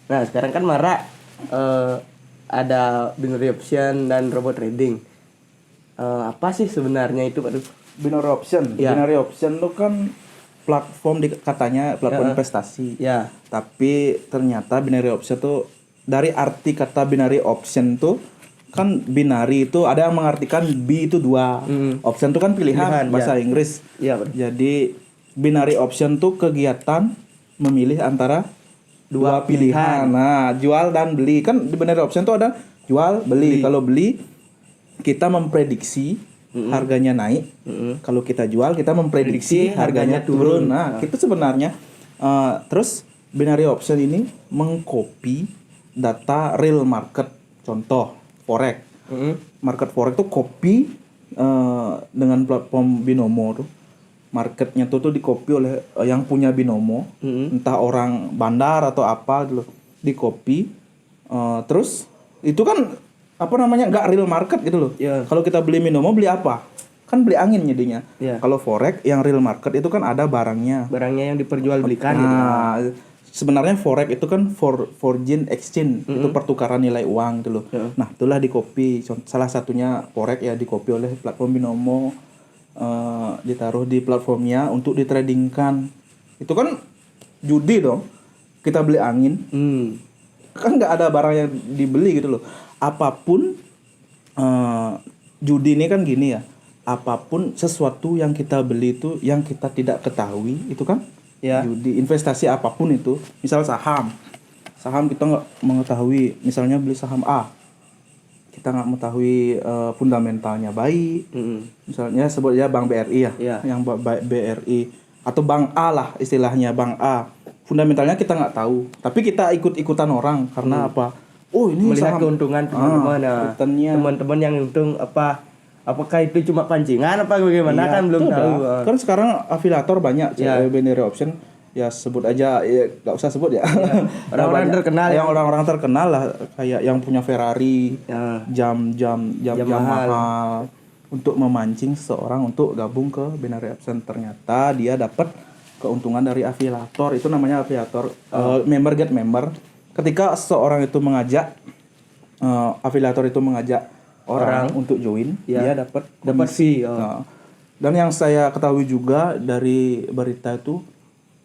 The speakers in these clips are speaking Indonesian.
Nah sekarang kan marak ada binary option dan robot trading. Apa sih sebenarnya itu Pak Du? Binary option. Ya. Binary option itu kan platform katanya platform Ya. investasi. Ya. Tapi ternyata binary option tuh dari arti kata binary option tuh kan binary itu ada yang mengartikan B itu 2. Option itu kan pilihan bahasa Inggris. Iya, betul. Jadi binary option tuh kegiatan memilih antara dua pilihan. Nah, jual dan beli. Kan di binary option tuh ada jual, beli. Kalau beli kita memprediksi harganya naik. Kalau kita jual kita memprediksi harganya turun. Nah, itu sebenarnya terus binary option ini mengcopy data real market. Contoh forex. Market forex tuh copy dengan platform binomo tuh. Marketnya tuh di copy oleh yang punya binomo, entah orang bandar atau apa gitu, di copy. Terus itu kan apa namanya nggak real market gitu loh. Yeah. Kalau kita beli binomo beli apa? Kan beli angin jadinya. Yeah. Kalau forex yang real market itu kan ada barangnya. Barangnya yang diperjualbelikan. Nah, sebenarnya forex itu kan foreign exchange, itu pertukaran nilai uang gitu loh. Yeah. Nah, itulah di copy. Salah satunya forex ya di copy oleh platform binomo. Ditaruh di platformnya untuk ditradingkan. Itu kan judi dong. Kita beli angin. Kan nggak ada barang yang dibeli gitu loh. Apapun judi ini kan gini ya. Apapun sesuatu yang kita beli itu yang kita tidak ketahui itu kan Ya. judi. Investasi apapun itu, misal saham kita nggak mengetahui, misalnya beli saham A, kita nggak mengetahui fundamentalnya baik. Misalnya sebut ya Bank BRI ya. Yang BRI atau Bank A lah istilahnya, Bank A. Fundamentalnya kita nggak tahu, tapi kita ikut-ikutan orang karena apa? Oh, ini melihat saham. keuntungan teman-teman. Teman-teman yang untung apakah itu cuma pancingan apa bagaimana Iya, kan belum tahu. Kan sekarang afiliator banyak binary option. Ya sebut aja, ya nggak usah sebut ya. Orang-orang terkenal, yang orang-orang terkenal lah, kayak yang punya Ferrari, jam mahal untuk memancing seseorang untuk gabung ke binary option. Ternyata dia dapat keuntungan dari afiliator. Itu namanya afiliator. Member get member. Ketika seseorang itu mengajak afiliator itu mengajak orang untuk join, dia dapat fee. Nah, dan yang saya ketahui juga dari berita itu,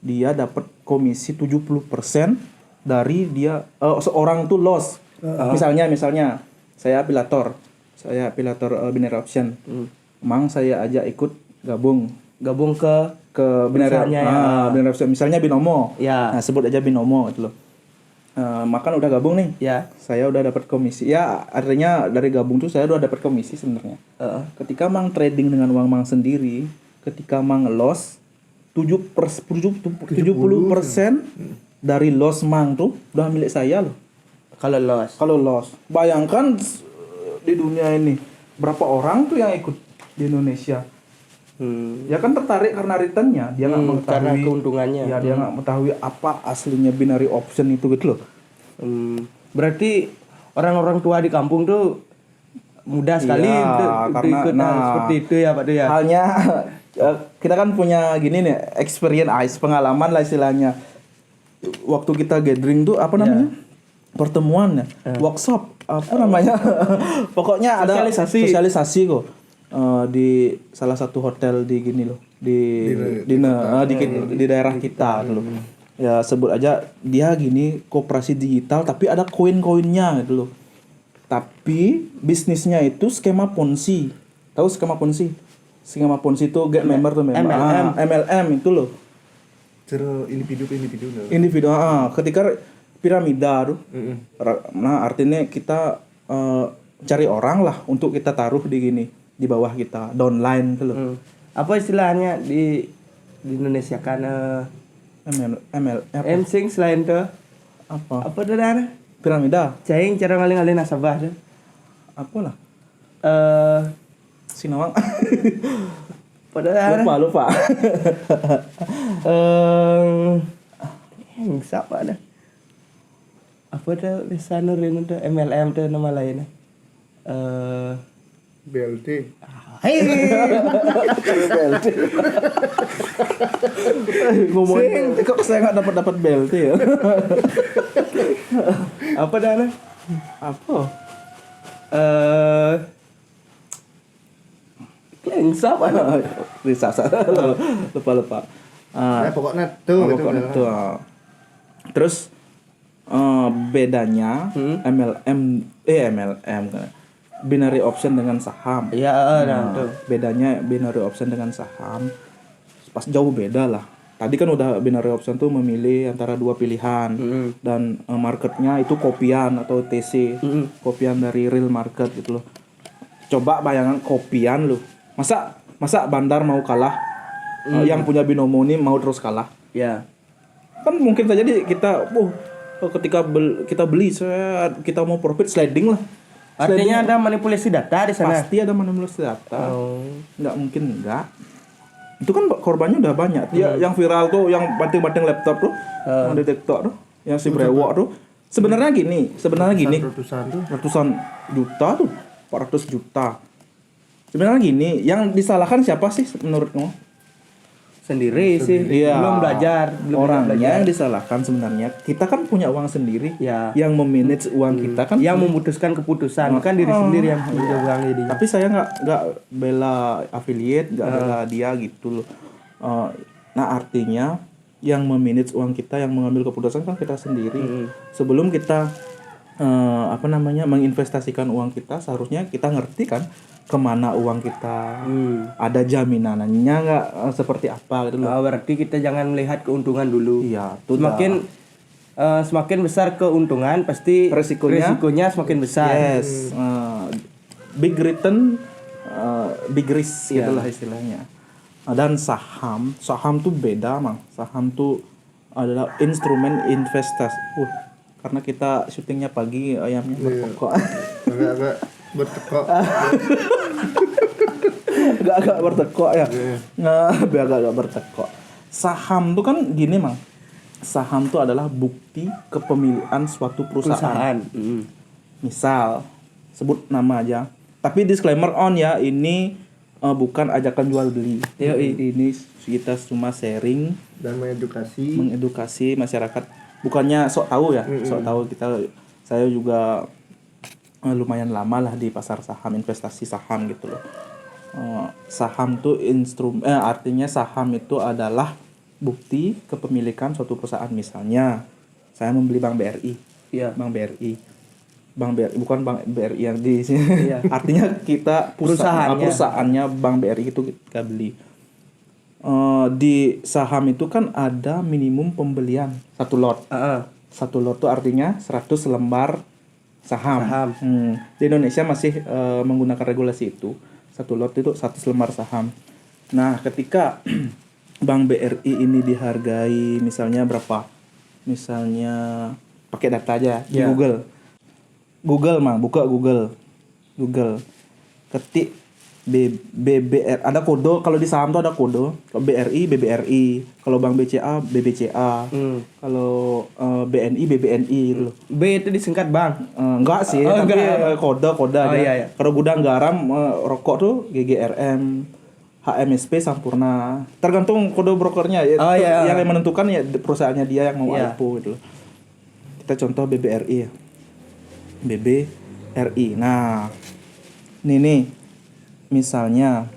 dia dapat komisi 70% dari dia seorang tuh loss. Misalnya saya afiliator binary option. Emang saya ajak ikut gabung ke binary option, misalnya binomo. Ya. Nah, sebut aja binomo gitu loh. Makan udah gabung nih. Ya. Saya udah dapat komisi. Ya, artinya dari gabung tuh saya udah dapat komisi sebenarnya. Ketika Mang trading dengan uang Mang sendiri, ketika Mang loss 70% dari loss Mang tuh udah milik saya loh. Kalau loss. Bayangkan di dunia ini berapa orang tuh yang ikut di Indonesia. Ya kan tertarik karena returnnya, dia nggak mengetahui karena keuntungannya. Ya, dia nggak mengetahui apa aslinya binary option itu gitu loh. Berarti orang-orang tua di kampung tuh mudah sekali untuk ikut seperti itu ya Pak Du ya. Halnya kita kan punya gini nih, experience pengalaman lah istilahnya. Waktu kita gathering tuh apa namanya? Pertemuan ya, workshop apa namanya? Pokoknya ada sosialisasi kok. Di salah satu hotel di gini loh, di daerah kita loh. Ya sebut aja dia gini, koperasi digital tapi ada koin-koinnya gitu loh. Tapi bisnisnya itu skema Ponzi. Tahu skema Ponzi? Skema Ponzi itu get member tuh member. MLM itu loh. Individu. Ketika piramida tuh. Nah, artinya kita cari orang lah untuk kita taruh di gini, di bawah kita, downline tuh loh. Apa istilahnya di Indonesia kan MLM. sing selain tuh apa tuh dah? Piramida. Cing cara ngalih-ngalih nasabah tuh. Apalah. Sinawang. Padahal lupa. siapa dah? Apa tuh lisanur ini tuh MLM tuh nama lainnya? BLT. BLT. Ngomongin kok saya nggak dapat BLT ya. Apa dah? Apa? Klengsa apa? Bisa lupa. Pokoknya tuh gitu. Pokoknya tuh. Terus bedanya MLM kan. Binary option dengan saham. Iya, tuh. Bedanya binary option dengan saham pas jauh beda lah. Tadi kan udah binary option tuh memilih antara dua pilihan dan marketnya itu kopian atau TC, kopian dari real market gitu loh. Coba bayangan kopian lu. Masa bandar mau kalah? Yang punya binomo ini mau terus kalah? Ya. Kan mungkin saja kita ketika kita beli kita mau profit sliding lah. Artinya ada manipulasi data di sana. Pasti ada manipulasi data. Nggak mungkin enggak. Itu kan korbannya udah banyak. Dia yang viral tuh, yang banting-banting laptop tuh, yang detektor tuh, yang si brewok tuh. Sebenarnya gini. Ratusan juta tuh, 400 juta. Sebenarnya gini, yang disalahkan siapa sih menurutmu? Sendiri sih. Iya. Belum belajar. Orangnya yang disalahkan sebenarnya. Kita kan punya uang sendiri. Ya. Yang memanage uang kita kan. Yang memutuskan keputusan kan diri sendiri yang punya uang ini. Tapi saya nggak bela affiliate, nggak bela dia gitu loh. Nah artinya yang memanage uang kita, yang mengambil keputusan kan kita sendiri. Sebelum kita menginvestasikan uang kita, seharusnya kita ngerti kan kemana uang kita, ada jaminannya nggak, seperti apa gitu loh. Berarti kita jangan melihat keuntungan dulu. Iya, semakin besar keuntungan pasti resikonya semakin besar. Yes, big return, big risk itulah istilahnya. Dan saham tuh beda mang. Saham tuh adalah instrumen investasi. Karena kita syutingnya pagi, ayamnya berkokok. Agak bertekok. agak bertekok ya. Agak bertekok. Saham tuh kan gini mang. Saham tuh adalah bukti kepemilikan suatu perusahaan. Misal sebut nama aja. Tapi disclaimer on ya, ini bukan ajakan jual beli. Ini kita cuma sharing dan mengedukasi masyarakat. Bukannya sok tahu ya, sok tahu saya juga lumayan lama lah di pasar saham, investasi saham gitu loh. Saham tuh artinya saham itu adalah bukti kepemilikan suatu perusahaan. Misalnya saya membeli Bank BRI. Iya. Bank BRI bukan Bank BRI yang di sini. Iya. Artinya kita perusahaannya Bank BRI itu kita beli. Di saham itu kan ada minimum pembelian satu lot. Satu lot tuh artinya 100 lembar saham. Di Indonesia masih menggunakan regulasi itu. Satu lot itu 100 lembar saham. Nah, ketika Bank BRI ini dihargai misalnya berapa? Misalnya pakai data aja di Google. Buka Google. Ketik BBR, ada kode. Kalau di saham tuh ada kode. Kalau BRI BBRI, kalau Bank BCA BBCA, kalau BNI BBNI gitu loh. B itu disingkat bank. Enggak sih, tapi kode aja. Iya. Kalau gudang garam rokok tuh GGRM, HMSP Sampurna. Tergantung kode brokernya ya. Yang menentukan ya perusahaannya dia yang mau IPO gitu loh. Kita contoh BBRI ya. BBRI. Nah, nih. Misalnya,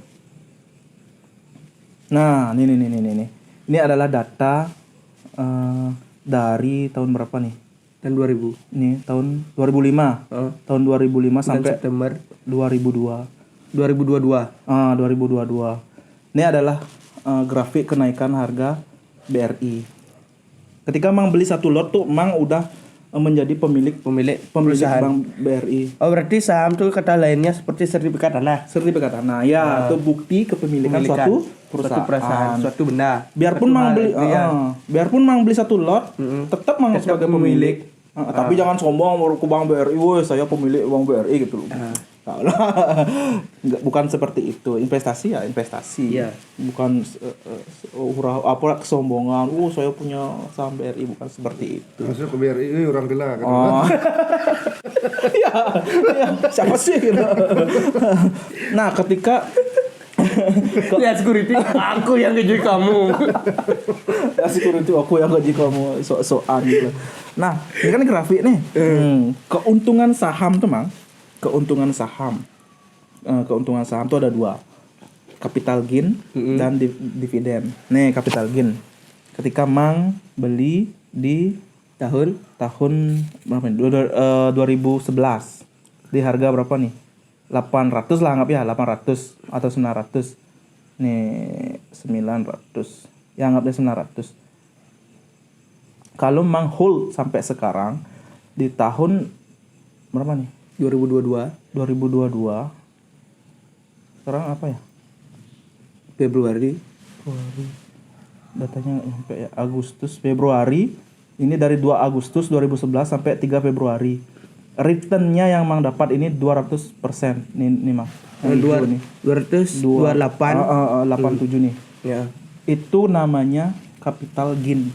nah, ini adalah data dari tahun berapa nih? Tahun 2000. Ini tahun 2005. Tahun 2005 sampai September 2022. 2022. Ini adalah grafik kenaikan harga BRI. Ketika Mang beli satu lot tuh, Mang udah menjadi pemilik perusahaan Bank BRI. Oh, berarti saham tuh kata lainnya seperti sertifikat tanah. Sertifikat tanah ya, itu bukti kepemilikan suatu perusahaan, suatu benda. Biarpun Mang beli satu lot, tetap Mang sebagai pemilik. Tapi jangan sombong ke Bank BRI, woi saya pemilik Bank BRI gitu loh. Bukan seperti itu. Investasi ya investasi. Iya. Bukan kesombongan. Saya punya saham BRI, bukan seperti itu. Masuk ke BRI orang gila kan. Ya, siapa sih gitu. Nah, ketika Lihat security, aku yang gaji kamu. Security aku yang gaji kamu sok-sokan gitu. Nah, ini kan grafik nih. Keuntungan saham tuh, Mang. Keuntungan saham tuh ada 2. Capital gain dan dividen. Nih, capital gain. Ketika Mang beli di tahun berapa nih? 2011. Di harga berapa nih? 800 lah, anggap ya 800 atau 900. Nih 900. Ya anggap deh 900. Kalau Mang hold sampai sekarang di tahun berapa nih? 2022. Sekarang apa ya? Februari. Datanya sampai ya Agustus, Februari. Ini dari 2 Agustus 2011 sampai 3 Februari. Returnnya yang Mang dapat ini 200%. Nih Mang. 228. 87 nih. Ya. Itu namanya capital gain.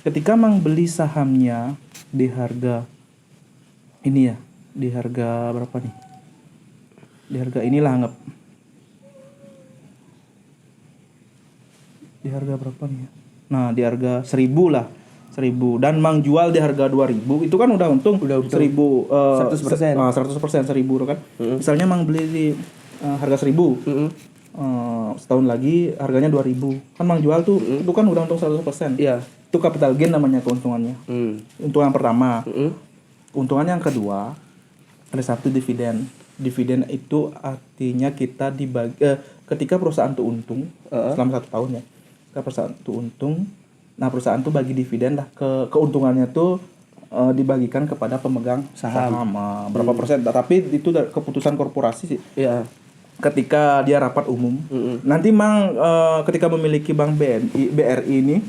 Ketika Mang beli sahamnya di harga ini ya, di harga berapa nih? Di harga inilah anggap. Di harga berapa nih? Nah, di harga 1.000 lah. 1.000 dan Mang jual di harga 2.000 itu kan udah untung 1.000 100%. 100% 1.000 kan. Misalnya Mang beli di harga 1.000. Setahun lagi harganya 2.000. Kan Mang jual tuh itu kan udah untung 100%. Iya. Itu capital gain namanya keuntungannya. Untungan pertama. Untungan yang kedua ada satu dividen. Dividen itu artinya kita dibagi ketika perusahaan tuh untung selama 1 tahun ya. Ketika perusahaan tuh untung, nah perusahaan tuh bagi dividen lah keuntungannya tuh dibagikan kepada pemegang saham. Berapa persen? Tapi itu keputusan korporasi sih. Iya. Ketika dia rapat umum, nanti Mang ketika memiliki bank BRI ini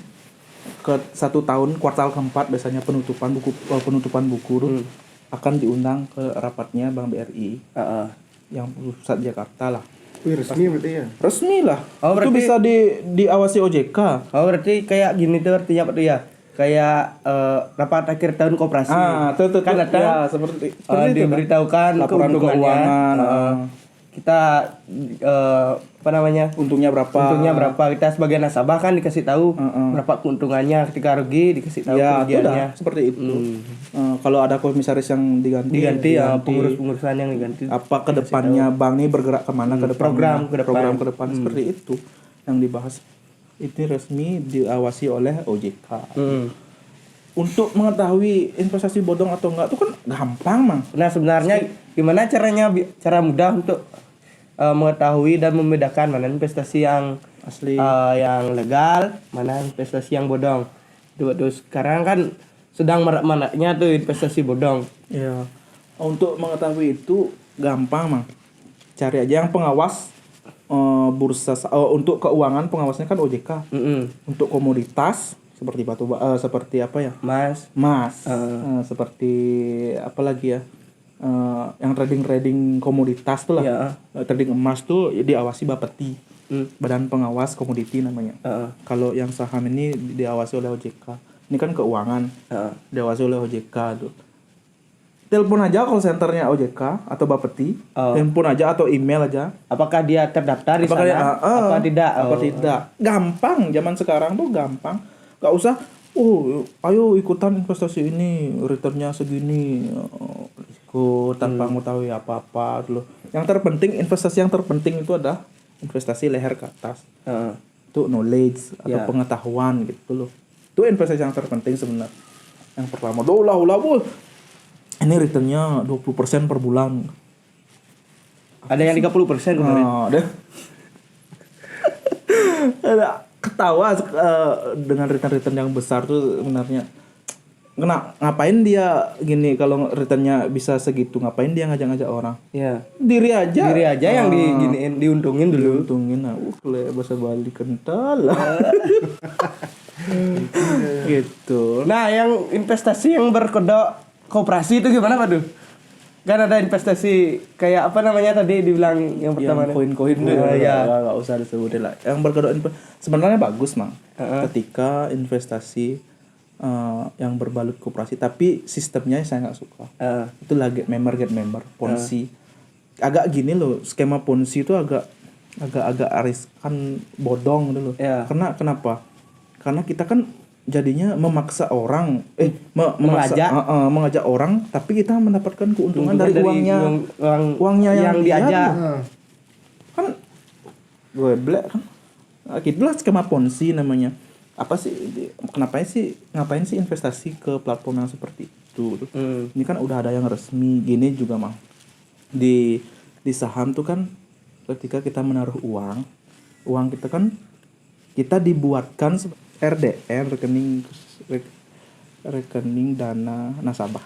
ke 1 tahun kuartal keempat biasanya penutupan buku tuh akan diundang ke rapatnya Bank BRI yang pusat Jakarta lah. Wih, resmi berarti ya? Resmi lah. Oh, itu bisa diawasi OJK. Oh, berarti kayak gini tuh artinya apa tuh ya? Kayak rapat akhir tahun koperasi. Tuh, kan ada ya, seperti itu. Diberitahukan Laporan keuntungannya. keuangan. Kita apa namanya? Untungnya berapa? Kita sebagai nasabah kan dikasih tahu berapa keuntungannya, ketika rugi dikasih tahu Ya, kerugiannya. seperti itu. Kalau ada komisaris yang diganti Ya, pengurus-pengurusan yang diganti. apa ke depannya bank ini bergerak kemana ke depan, program ke depan seperti itu yang dibahas. Itu resmi diawasi oleh OJK. Untuk mengetahui investasi bodong atau enggak itu kan gampang, Mang. Nah, sebenarnya gimana cara mudah untuk mengetahui dan membedakan mana investasi yang Asli. yang legal, mana investasi yang bodong. Terus sekarang kan sedang marak-maraknya tuh investasi bodong. Ya. Untuk mengetahui itu gampang, Mang. Cari aja yang pengawas bursa untuk keuangan pengawasnya kan OJK. Untuk komoditas seperti seperti apa ya? Emas. Seperti apa lagi ya? Yang trading komoditas tuh lah. Ya. Trading emas tuh diawasi Bapeti. Badan Pengawas Komoditi namanya. Kalau yang saham ini diawasi oleh OJK. Ini kan keuangan. Diawasi oleh OJK tuh. Telepon aja call centernya OJK atau Bapeti. Telepon aja atau email aja. Apakah dia terdaftar di sana? Apa tidak? Apa tidak? Gampang, zaman sekarang tuh gampang. Gak usah, ayo ikutan investasi ini, returnnya segini, ikut tanpa mengetahui apa-apa dulu. Yang terpenting, investasi yang terpenting itu adalah investasi leher ke atas. Itu knowledge atau pengetahuan gitu loh. Itu investasi yang terpenting sebenarnya. Yang pertama, ini returnnya 20% per bulan. Ada yang 30% kemarin. Ada ketawa dengan return yang besar tuh sebenarnya. Ngapain dia gini kalau returnnya bisa segitu? Ngapain dia ngajak-ngajak orang? Iya. Diri aja yang diuntungin dulu. Diuntungin. Bahasa Bali kental. Gitu. Nah, yang investasi yang berkedok koperasi itu gimana, Pak? Kan ada investasi kayak apa namanya tadi dibilang yang pertama koin-koin tuh nggak usah disebutin lah. Yang berkedok sebenarnya bagus, Mang. Ketika investasi yang berbalut koperasi, tapi sistemnya saya nggak suka. Itu lagi get member Ponzi. Agak gini loh, skema Ponzi itu agak agak-agak riskan, bodong dulu. Ya. Karena kenapa? Karena kita kan jadinya memaksa orang, mengajak orang, tapi kita mendapatkan keuntungan dari uangnya yang diajak. Kan gue black kan. Itulah skema Ponzi namanya. Apa sih? Ngapain sih investasi ke platform yang seperti itu? Ini kan udah ada yang resmi. Gini juga mah. Di saham tuh kan ketika kita menaruh uang kita kan kita dibuatkan RDN, rekening dana nasabah.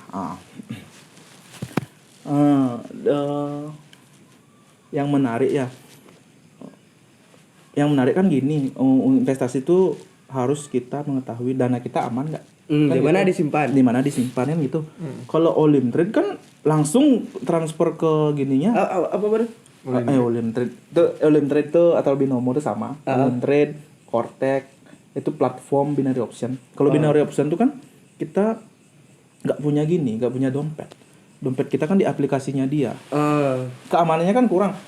Yang menarik kan gini, investasi itu harus kita mengetahui dana kita aman nggak? Kan Di mana gitu. disimpan? Di mana disimpan kan gitu. Kalau Olim Trade kan langsung transfer ke gininya. Apa baru? Olim Trade itu atau binomo itu sama. Olim Trade, Cortex itu platform binary option. Kalau binary option itu kan kita nggak punya dompet. Dompet kita kan di aplikasinya dia. Keamanannya kan kurang.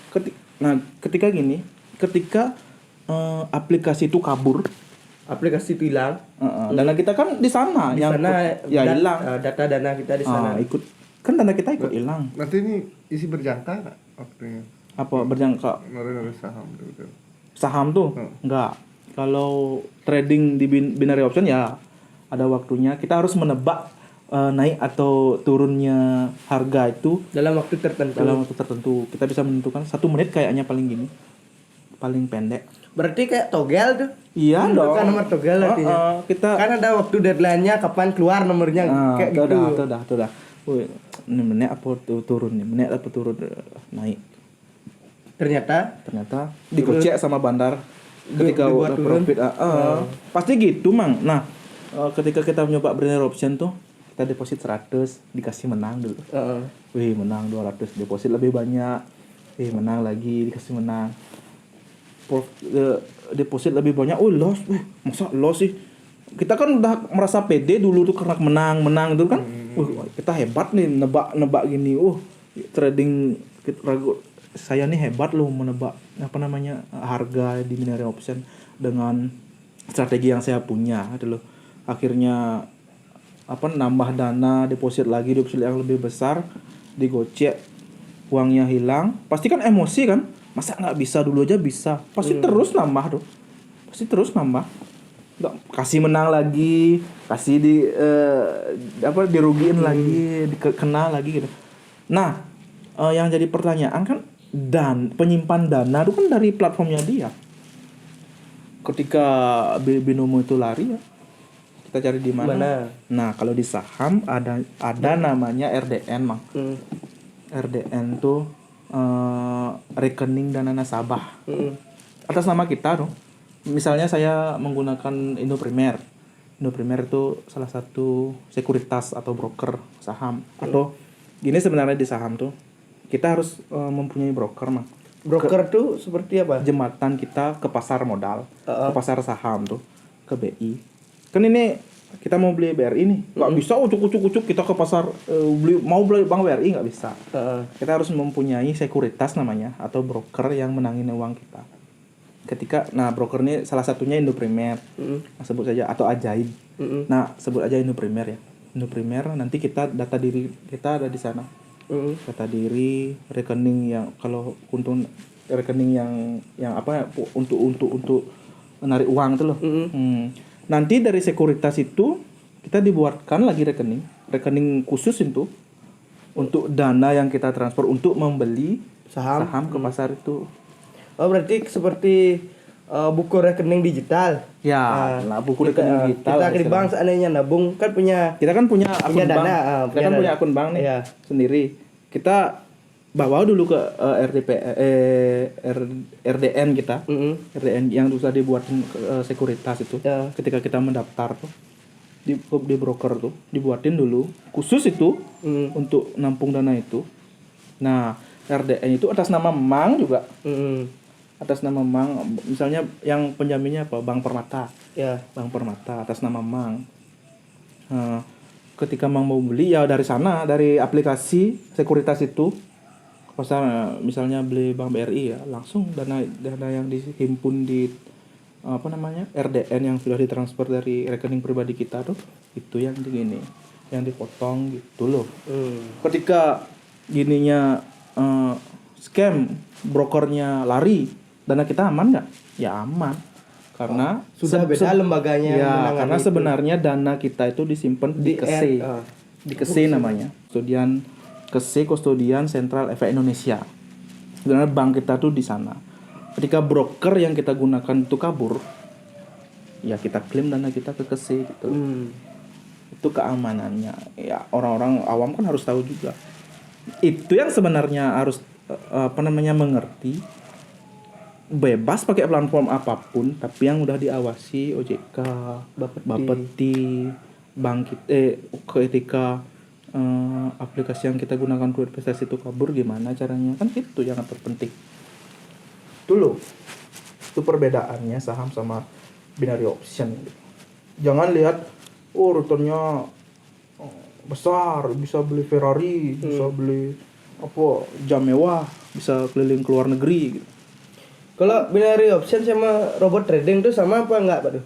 Ketika aplikasi itu kabur, Aplikasi itu hilang. dana kita kan di sana. Di sana hilang. data dana kita di sana. Dana kita ikut hilang. Nanti ini isi berjangka nggak waktunya? Apa berjangka? Naruh saham gitu. Saham tuh enggak. Kalau trading di binary option ya ada waktunya. Kita harus menebak naik atau turunnya harga itu Dalam waktu tertentu. Kita bisa menentukan 1 menit kayaknya paling pendek. Berarti kayak togel tuh. Iya dong. Kan nomor togel artinya. Kita kan ada waktu deadline-nya kapan keluar nomornya kayak gitu. Udah. Wih, ini menit apa turun nih? Menit apa turun naik. Ternyata digocek sama bandar ketika udah profit. Pasti gitu, Mang. Nah, ketika kita nyoba binary option tuh kita deposit 100 dikasih menang dulu. Wih, menang 200, deposit lebih banyak. Menang lagi dikasih menang. Deposit lebih banyak. Loss. Masa loss sih? Kita kan udah merasa pede dulu tuh karena menang dulu kan. Kita hebat nih nebak gini. Trading saya nih hebat loh menebak harga di binary option dengan strategi yang saya punya gitu loh. Akhirnya nambah dana, deposit yang lebih besar, digocek, uangnya hilang. Pasti kan emosi kan? Masa nggak bisa, dulu aja bisa. Pasti terus nambah tuh. Kasih menang lagi, kasih dirugiin lagi, dikena lagi gitu. Nah, yang jadi pertanyaan kan penyimpan dana itu kan dari platformnya dia. Ketika binomo itu lari ya, kita cari di mana? Nah, kalau di saham ada namanya RDN, Mang. RDN tuh rekening dana nasabah. Atas nama kita dong. Misalnya saya menggunakan Indoprimer. Indoprimer itu salah satu sekuritas atau broker saham. Atau gini sebenarnya di saham tuh kita harus mempunyai broker, Mang. Broker tuh seperti apa? Jembatan kita ke pasar modal, ke pasar saham tuh, ke BI. Kan ini kita mau beli BRI nih, nggak bisa ucuk kita ke pasar mau beli bank BRI nggak bisa. Kita harus mempunyai sekuritas namanya atau broker yang menangin uang kita. Broker ini salah satunya Indoprimer, sebut saja, atau Ajaib. Nah, sebut aja Indoprimer ya. Indoprimer nanti data diri kita ada di sana. Data diri, rekening yang kalau untung rekening yang untuk menarik uang itu loh. Nanti dari sekuritas itu kita dibuatkan lagi rekening khusus itu untuk dana yang kita transfer untuk membeli saham ke pasar itu. Berarti seperti buku rekening digital. Ya, buku rekening digital. Kita di bank seandainya nabung kan kita kan punya akun dana, bank. Kita kan punya akun bank nih sendiri. Kita bawa dulu ke RDN kita. RDN yang sudah dibuatin sekuritas itu. Ketika kita mendaftar tuh di broker tuh dibuatin dulu khusus itu untuk nampung dana itu. Nah, RDN itu atas nama Mang juga. Atas nama Mang, misalnya yang penjaminnya apa? Bank Permata. Bank Permata atas nama Mang. Ketika Mang mau beli ya dari sana, dari aplikasi sekuritas itu pasar misalnya beli Bank BRI ya, langsung dana yang dihimpun di RDN yang sudah ditransfer dari rekening pribadi kita tuh itu yang yang dipotong gitu loh. Ketika gininya scam, brokernya lari, dana kita aman nggak? Ya aman, karena sudah beda lembaganya ya, yang karena itu. Sebenarnya dana kita itu disimpan di KSE. Di KSE namanya, Kustodian Sentral Efek Indonesia. Sebenarnya bank kita tuh di sana. Ketika broker yang kita gunakan itu kabur, ya kita klaim dana kita ke KSE gitu. Itu keamanannya. Ya orang-orang awam kan harus tahu juga. Itu yang sebenarnya harus mengerti. Bebas pakai platform apapun, tapi yang udah diawasi OJK, Bapeti, bank kita, ketika aplikasi yang kita gunakan untuk investasi itu kabur, gimana caranya, kan itu yang terpenting. Itu loh, itu perbedaannya saham sama binary option. Jangan lihat returnnya besar, bisa beli Ferrari, bisa beli jam mewah, bisa keliling ke luar negeri gitu. Kalau binary option sama robot trading tuh sama apa enggak, Pak?